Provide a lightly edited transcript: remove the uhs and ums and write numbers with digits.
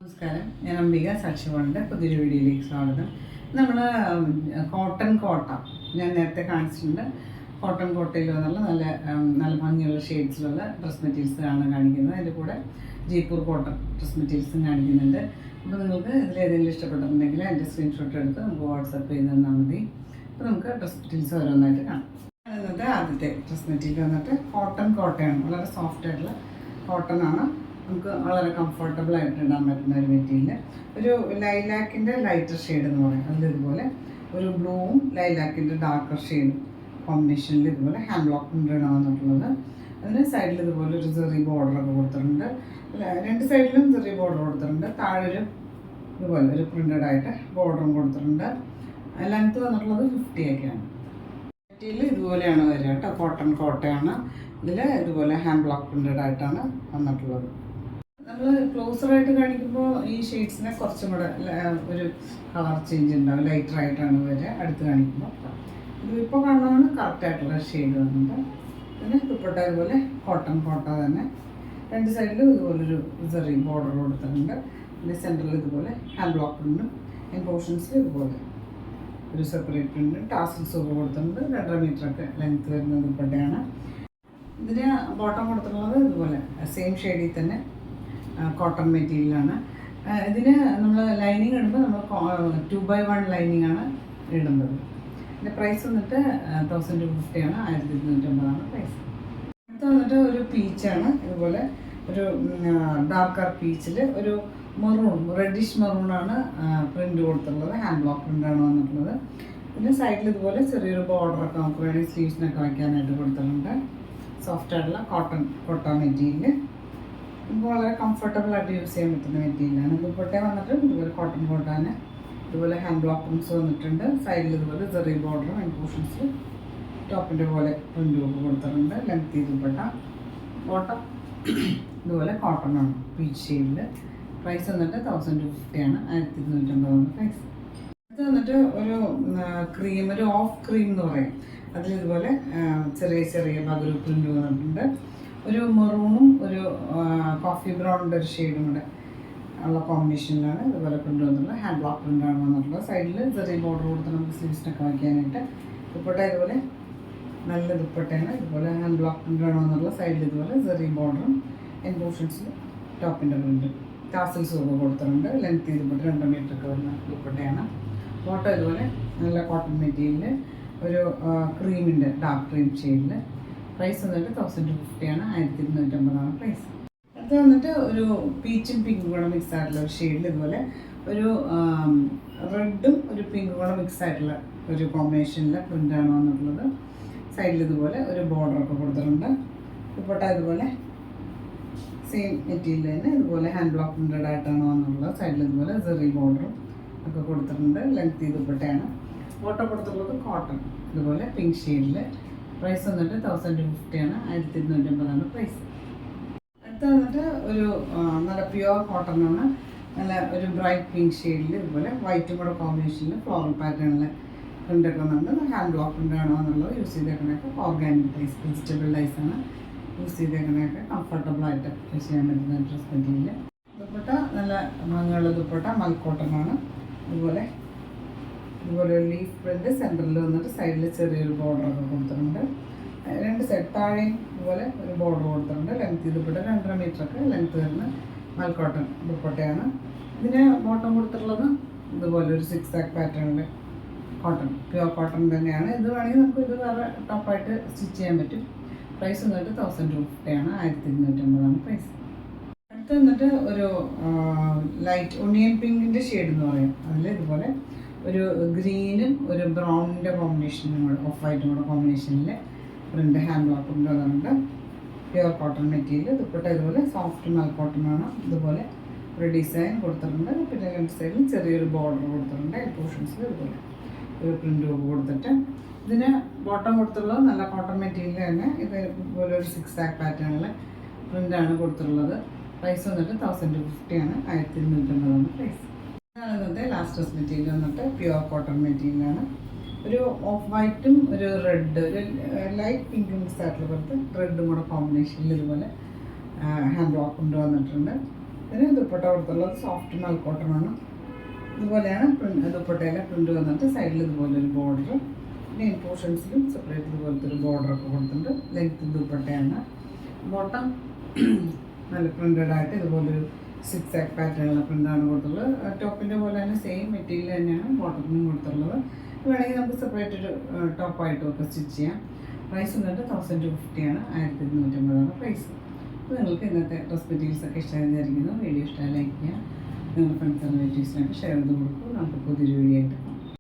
നമസ്കാരം, ഞാൻ അംബിക സാക്ഷികളുടെ പുതിയൊരു വീഡിയോയിലേക്ക് സ്വാഗതം. നമ്മൾ കോട്ടൺ കോട്ട ഞാൻ നേരത്തെ കാണിച്ചിട്ടുണ്ട്. കോട്ടൺ കോട്ടയിൽ വന്നുള്ള നല്ല നല്ല ഭംഗിയുള്ള ഷെയ്ഡ്സിലുള്ള ഡ്രസ് മെറ്റീരിയൽസാണ് കാണിക്കുന്നത്. അതിൻ്റെ കൂടെ ജയ്പൂർ കോട്ടൺ ഡ്രസ് മെറ്റീരിയൽസും കാണിക്കുന്നുണ്ട്. അപ്പോൾ നിങ്ങൾക്ക് ഇതിലേതെങ്കിലും ഇഷ്ടപ്പെട്ടിട്ടുണ്ടെങ്കിൽ എൻ്റെ സ്ക്രീൻഷോട്ട് എടുത്ത് നമുക്ക് വാട്സപ്പ് ചെയ്ത് തന്നാൽ മതി. അപ്പോൾ നമുക്ക് ഡ്രസ് മെറ്റീരിയൽസ് ഓരോന്നായിട്ട് കാണാം. എന്നിട്ട് ആദ്യത്തെ ഡ്രസ് മെറ്റീരിയൽ വന്നിട്ട് കോട്ടൺ കോട്ടയാണ്. വളരെ സോഫ്റ്റ് ആയിട്ടുള്ള കോട്ടൺ ആണ്. നമുക്ക് വളരെ കംഫർട്ടബിൾ ആയിട്ട് ഇടാൻ പറ്റുന്ന ഒരു മെറ്റീരിയൽ. ഒരു ലൈലാക്കിൻ്റെ ലൈറ്റർ ഷെയ്ഡ് എന്ന് പറയും. അതിലിതുപോലെ ഒരു ബ്ലൂവും ലൈലാക്കിൻ്റെ ഡാർക്കർ ഷെയ്ഡും കോമ്പിനേഷനിൽ ഇതുപോലെ ഹാൻഡ് ബ്ലോക്ക് പ്രിൻ്റ് ഇടാമെന്നുള്ളത്. അതിന് സൈഡിൽ ഇതുപോലെ ഒരു ചെറിയ ബോർഡറൊക്കെ കൊടുത്തിട്ടുണ്ട്. രണ്ട് സൈഡിലും ചെറിയ ബോർഡർ കൊടുത്തിട്ടുണ്ട്. താഴെ ഇതുപോലെ ഒരു പ്രിൻ്റഡ് ആയിട്ട് ബോർഡറും കൊടുത്തിട്ടുണ്ട്. ലെങ്ത്ത് വന്നിട്ടുള്ളത് 50 ഒക്കെയാണ്. മെറ്റീരിയൽ ഇതുപോലെയാണ് വരിക കേട്ടോ. കോട്ടൺ കോട്ടയാണ്. ഇതിൽ ഇതുപോലെ ഹാൻഡ് ബ്ലോക്ക് പ്രിൻ്റഡ് ആയിട്ടാണ് വന്നിട്ടുള്ളത്. നമ്മൾ ക്ലോസറായിട്ട് കാണിക്കുമ്പോൾ ഈ ഷെയ്ഡ്സിനെ കുറച്ചും കൂടെ ഒരു കളർ ചേഞ്ച് ഉണ്ടാവും. ലൈറ്ററായിട്ടാണ് വരിക അടുത്ത് കാണിക്കുമ്പോൾ. ഇതിപ്പോൾ കാണുന്നതാണ് കറക്റ്റായിട്ടുള്ള ഷെയ്ഡ് വന്നിട്ട്. പിന്നെ ദുപ്പട്ട ഇതുപോലെ കോട്ടൺ കോട്ട തന്നെ. രണ്ട് സൈഡിലും ഇതുപോലൊരു ചെറിയ ബോർഡർ കൊടുത്തിട്ടുണ്ട്. പിന്നെ സെൻറ്ററിൽ ഇതുപോലെ ഹാൻഡ് ബ്ലോക്ക് പ്രിൻ്റും പോർഷൻസിൽ ഇതുപോലെ ഒരു സെപ്പറേറ്റ് പ്രിൻ്റ് ടാസിൽസ് ഒക്കെ കൊടുത്തിട്ടുണ്ട്. 2.5 മീറ്ററൊക്കെ ലെങ്ത്ത് വരുന്ന ദുപ്പട്ടയാണ്. ഇതിന് ബോട്ടം കൊടുത്തിട്ടുള്ളത് ഇതുപോലെ സെയിം ഷെയ്ഡിൽ തന്നെ കോട്ടൺ മെറ്റീരിയലാണ്. ഇതിന് നമ്മൾ ലൈനിങ് ഇടുമ്പോൾ നമ്മൾ 2x1 ലൈനിങ് ആണ് ഇടുന്നത്. ഇതിൻ്റെ പ്രൈസ് വന്നിട്ട് 1250 ആണ്. 1250 പ്രൈസ്. അടുത്ത് വന്നിട്ട് ഒരു പീച്ചാണ്. ഇതുപോലെ ഒരു ഡാർക്കർ പീച്ചിൽ ഒരു മെറൂൺ റെഡിഷ് മെറൂണാണ് പ്രിൻ്റ് കൊടുത്തിട്ടുള്ളത്. ഹാൻഡ് ബ്ലോക്ക് പ്രിൻ്റാണ് വന്നിട്ടുള്ളത്. പിന്നെ സൈഡിൽ ഇതുപോലെ ചെറിയൊരു ബോർഡറൊക്കെ നമുക്ക് വേണമെങ്കിൽ സ്ലീവ്സിനൊക്കെ വയ്ക്കാനായിട്ട് കൊടുത്തിട്ടുണ്ട്. സോഫ്റ്റ് ആയിട്ടുള്ള കോട്ടൺ മെറ്റീരിയൽ. നമുക്ക് വളരെ കംഫർട്ടബിൾ ആയിട്ട് യൂസ് ചെയ്യാൻ പറ്റുന്ന മെറ്റീരിയലാണ്. ദുപ്പട്ട വന്നിട്ട് ഇതുപോലെ കോട്ടൺ കോട്ടാണ്. ഇതുപോലെ ഹാൻഡ് ബ്ലോക്ക് പ്രിൻസ് വന്നിട്ടുണ്ട്. സൈഡിൽ ഇതുപോലെ ചെറിയ ബോർഡറും ആൻഡ് പോർഷൻസിൽ ടോപ്പിൻ്റെ പോലെ പ്രിൻ്റ് ഒക്കെ കൊടുത്തിട്ടുണ്ട്. ലെങ്തി ദുപ്പട്ട. ബോട്ടം ഇതുപോലെ കോട്ടൺ ആണ് പീച്ച് ഷെയ്ഡിൽ. പ്രൈസ് വന്നിട്ട് 1250 ആണ്. 1250 പ്രൈസ്. ഇത് വന്നിട്ട് ഒരു ക്രീം, ഒരു ഓഫ് ക്രീം എന്ന് പറയും. അതിലിതുപോലെ ചെറിയ ചെറിയ ബഗരു പ്രിൻ്റ് വന്നിട്ടുണ്ട്. ഒരു മെറൂണും ഒരു കോഫി ബ്രൗണിൻ്റെ ഒരു ഷെയ്ഡും കൂടെ ഉള്ള കോമ്പിനേഷനിലാണ് ഇതുപോലെ പ്രിൻ്റ് വന്നിട്ടുള്ളത്. ഹാൻഡ് ബ്ലോക്ക് പ്രിൻ്റാണ് വന്നിട്ടുള്ളത്. സൈഡിൽ ചെറിയ ബോർഡർ കൊടുത്ത് നമുക്ക് സ്ലീവ്സിനൊക്കെ വയ്ക്കാനായിട്ട്. ദുപ്പട്ട ഇതുപോലെ നല്ല ദുപ്പട്ടയാണ്. ഇതുപോലെ ഹാൻഡ് ബ്ലോക്ക് പ്രിൻ്റാണ് വന്നിട്ടുള്ളത്. സൈഡിൽ ഇതുപോലെ ചെറിയ ബോർഡറും എൻ പോർഷൻസിൽ ടോപ്പിൻ്റെ പ്രിൻ്റ് ടാസിൽസും ഒക്കെ കൊടുത്തിട്ടുണ്ട്. ലെങ്ത് ദുപ്പട്ട 2 മീറ്ററൊക്കെ വരുന്ന ദുപ്പട്ടയാണ്. ബോട്ടം ഇതുപോലെ നല്ല കോട്ടൺ മെറ്റീരിയൽ ഒരു ക്രീമിൻ്റെ ഡാർക്ക് ക്രീം ഷെയ്ഡിൽ. പ്രൈസ് വന്നിട്ട് 1250 ആണ്. 1250 പ്രൈസ്. അടുത്ത് വന്നിട്ട് ഒരു പീച്ചും പിങ്കും കൂടെ മിക്സ് ആയിട്ടുള്ള ഒരു ഷെയ്ഡിൽ ഇതുപോലെ ഒരു റെഡും ഒരു പിങ്കും കൂടെ മിക്സ് ആയിട്ടുള്ള ഒരു കോമ്പിനേഷനിലെ പ്രിൻ്റാണ് വന്നിട്ടുള്ളത്. സൈഡിൽ ഇതുപോലെ ഒരു ബോർഡറൊക്കെ കൊടുത്തിട്ടുണ്ട്. ദുപ്പട്ട ഇതുപോലെ സെയിം മെറ്റീരിയൽ തന്നെ ഇതുപോലെ ഹാൻഡ് ബ്ലോക്ക് പ്രിൻ്റഡ് ആയിട്ടാണ് വന്നിട്ടുള്ളത്. സൈഡിൽ ഇതുപോലെ ചെറിയ ബോർഡറും ഒക്കെ കൊടുത്തിട്ടുണ്ട്. ലെങ്തി ദുപ്പട്ടയാണ്. ബോട്ടം കൊടുത്തിട്ടുള്ളത് കോട്ടൺ ഇതുപോലെ പിങ്ക് ഷെയ്ഡിൽ. പ്രൈസ് വന്നിട്ട് 1250 ആണ്. 1250 പ്രൈസ്. അടുത്ത് വന്നിട്ട് ഒരു നല്ല പ്യുവർ കോട്ടൺ ആണ്. നല്ല ഒരു ബ്രൈറ്റ് പിങ്ക് ഷെയ്ഡിൽ ഇതുപോലെ വൈറ്റും കൂടെ കോമ്പിനേഷനിൽ ഫ്ലോറൽ പാറ്റേണിൽ പ്രിൻ്റൊക്കെ വന്നിട്ടുണ്ട്. ഹാൻഡ് ബ്ലോക്ക് പ്രിൻ്റാണോ എന്നുള്ളത് യൂസ് ചെയ്തേക്കണൊക്കെ ഓർഗാനിക് ഡൈസ്, വെജിറ്റബിൾ ഡൈസാണ് യൂസ് ചെയ്തേക്കണൊക്കെ. കംഫർട്ടബിളായിട്ട് യൂസ് ചെയ്യാൻ പറ്റുന്ന ഡ്രസ് മെറ്റീരിയൽ. ദുപ്പട്ട നല്ല ഭംഗിയുള്ള ദുപ്പട്ട മൽക്കോട്ടനാണ്. ഇതുപോലെ ഒരു ലീഫ് പ്രിൻ്റ് സെൻറ്ററിൽ വന്നിട്ട് സൈഡിൽ ചെറിയൊരു ബോർഡറൊക്കെ കൊടുത്തിട്ടുണ്ട്. രണ്ട് സൈഡ് താഴെയും ഇതുപോലെ ഒരു ബോർഡർ കൊടുത്തിട്ടുണ്ട്. ലെങ്ത് ദുപ്പട്ട 2.5 മീറ്ററൊക്കെ ലെങ്ത് വരുന്ന മൽക്കോട്ടൺ ദുപ്പട്ടയാണ്. ഇതിന് ബോട്ടം കൊടുത്തിട്ടുള്ളത് ഇതുപോലെ ഒരു 6 പാറ്റേണിൽ കോട്ടൺ, പ്യുവർ കോട്ടൺ തന്നെയാണ്. ഇത് വേണമെങ്കിൽ നമുക്ക് ഇത് വേറെ ടോപ്പായിട്ട് സ്റ്റിച്ച് ചെയ്യാൻ പറ്റും. പ്രൈസ് വന്നിട്ട് 1250 ആണ്. 1250 പ്രൈസ്. അടുത്ത് വന്നിട്ട് ഒരു ലൈറ്റ് ഒണിയൻ പിങ്കിൻ്റെ ഷെയ്ഡ് എന്ന് പറയും. അതിൽ ഇതുപോലെ ഒരു ഗ്രീനും ഒരു ബ്രൗണിൻ്റെ കോമ്പിനേഷനും കൂടെ ഓഫ് വൈറ്റും കൂടെ കോമ്പിനേഷനിൽ പ്രിൻ്റ് ഹാൻഡ് ബ്ലോക്ക് പ്രിൻ്റ് വന്നിട്ടുണ്ട്. Pure cotton material. ദുപ്പട്ട ഇതുപോലെ സോഫ്റ്റ് മൽ കോട്ടണാണ്. ഇതുപോലെ ഒരു ഡിസൈൻ കൊടുത്തിട്ടുണ്ട്. പിന്നെ രണ്ട് സൈഡിൽ ചെറിയൊരു ബോർഡർ കൊടുത്തിട്ടുണ്ട്. പോർഷൻസിൽ ഇതുപോലെ ഒരു പ്രിൻ്റ് കൊടുത്തിട്ട് ഇതിന് ബോട്ടം കൊടുത്തുള്ളത് നല്ല കോട്ടൺ മെറ്റീരിയൽ തന്നെ. ഇതുപോലെ ഒരു 6 പാറ്റേണിൽ പ്രിൻ്റാണ് കൊടുത്തിട്ടുള്ളത്. പ്രൈസ് വന്നിട്ട് 1250 ആണ്. 1250 പ്രൈസ്. ഇന്നത്തെ ലാസ്റ്റ് ഡ്രസ് മെറ്റീരിയൽ വന്നിട്ട് പ്യുവർ കോട്ടൺ മെറ്റീരിയലാണ്. ഒരു ഓഫ് വൈറ്റും ഒരു റെഡ്, ഒരു ലൈറ്റ് പിങ്കും മിക്സ് ആയിട്ടുള്ള പോലത്തെ റെഡും കൂടെ കോമ്പിനേഷനിൽ ഇതുപോലെ ഹാൻഡ് ബ്ലോക്ക് കൊണ്ടുവന്നിട്ടുണ്ട്. ഇതിന് ദുപ്പട്ട കൊടുത്തുള്ളത് സോഫ്റ്റ് മൽക്കോട്ടനാണ്. ഇതുപോലെയാണ് ദുപ്പട്ടയിലെ പ്രിൻ്റ് വന്നിട്ട് സൈഡിൽ ഇതുപോലെ ഒരു ബോർഡർ, മെയിൻ പോർഷൻസിലും സെപ്പറേറ്റ് ഇതുപോലത്തെ ഒരു ബോർഡറൊക്കെ കൊടുത്തിട്ടുണ്ട്. ലെങ്ത് ദുപ്പട്ടയാണ്. ബോട്ടം നല്ല പ്രിൻ്റഡ് ആയിട്ട് ഇതുപോലൊരു സിക്സ് ആക്ക് പാറ്റേണുള്ള പ്രിൻ്റാണ് കൊടുത്തുള്ളത്. ടോപ്പിൻ്റെ പോലെ തന്നെ സെയിം മെറ്റീരിയൽ തന്നെയാണ് ബോട്ടത്തിനും കൊടുത്തുള്ളത്. വേണമെങ്കിൽ നമുക്ക് സെപ്പറേറ്റ് ഒരു ടോപ്പായിട്ടും ഒക്കെ സ്റ്റിച്ച് ചെയ്യാം. പ്രൈസ് വന്നിട്ട് 1250 ആണ്, 1250 പ്രൈസ്. അപ്പോൾ നിങ്ങൾക്ക് ഇന്നത്തെ ഡ്രസ് മെറ്റീരിയൽസൊക്കെ ഇഷ്ടമായിരിക്കുന്നു. വീഡിയോ ഇഷ്ടമായി ലൈക്ക് ചെയ്യുക, നിങ്ങളുടെ ഫ്രണ്ട്സ് ആൻഡ് റിലേറ്റീവ്സിനൊക്കെ ഷെയർ ചെയ്ത് കൊടുക്കും. നമുക്ക് പുതിയൊരു വീഡിയോ ആയിട്ട്